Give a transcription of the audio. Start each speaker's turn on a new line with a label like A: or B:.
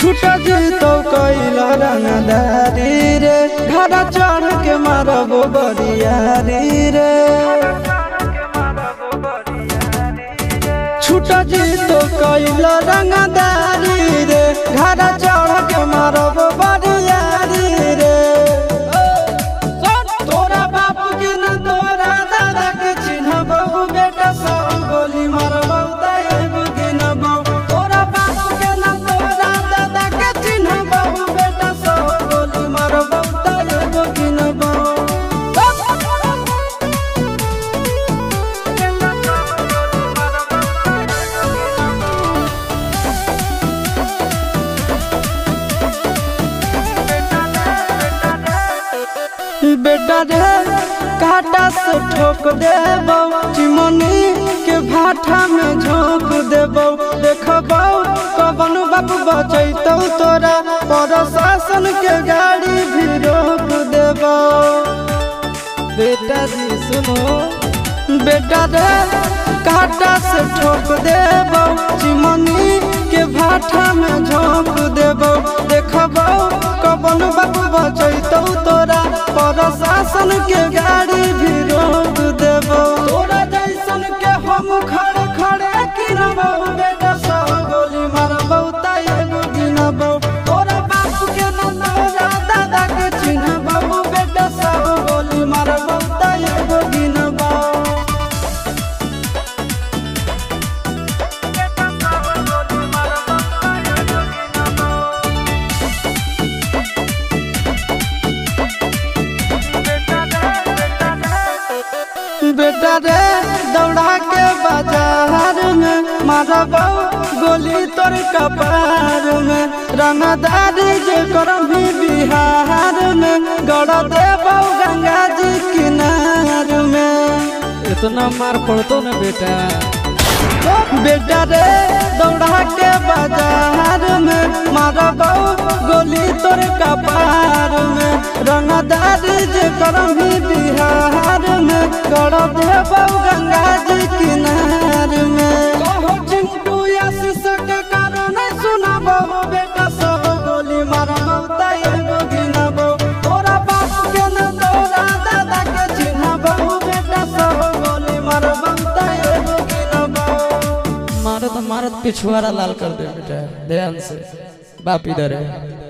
A: छूटा जी तो कैला रंगदारी रे घड़ा चढ़ के मारबो बरियारी रे छूटा जी तो कैला रंगदारी रे घड़ा चढ़ के मारबो बरियारी रे तोरा बाप के न तोरा दादा के चिन्हबो बेटा सब गोली मारबो एगो गिनबो तोरा बाप के न तोरा दादा के चिन्हबो बेटा सब गोली मारबो एगो गिनबो बेटा रे काटा से ठोक देबो चिमनी के भाटा में झोंक देबो देखबो कवन बाप बचैतौ तोरा प्रशासन के गाड़ी भी रोक देबो बेटा जी सुनो बेटा रे काटा से ठोक देबो चिमनी के भाटा में झोंक देबो देखबो कवन बाप बचैतौ तोरा प्रशासन के गाड़ी भी रोक देबो तोरा जैसन के हम खड़े खड़े गिनबो बेटा सब गोली मारबो एगो गिनबो तोरा बाप के न तोरा दादा के चिन्हबो बेटा सब गोली मारबो एगो गिनबो बेटा रे दौड़ा के बाजार में मारबो गोली तोर कपार में रंगदारी जे करम भी बिहार में गड़ देबो गंगा जी किनार में
B: इतना मार पड़तो न बेटा
A: बेटा रे दौड़ा के बाजार में मारबो गोली तोर कपार में रंगदारी जे करम भी बिहार में गड़ देबो गंगा जी किनार में कहो चिंटू आशीष के कारण सुनबो बेटा सब गोली मारबो एगो गिनबो तोरा बाप के न तोरा दादा के चिन्हबो बेटा सब गोली मारबो एगो गिनबो
B: मारत मारत पिछुआरा लाल कर दे बेटा ध्यान से बाप इधर है।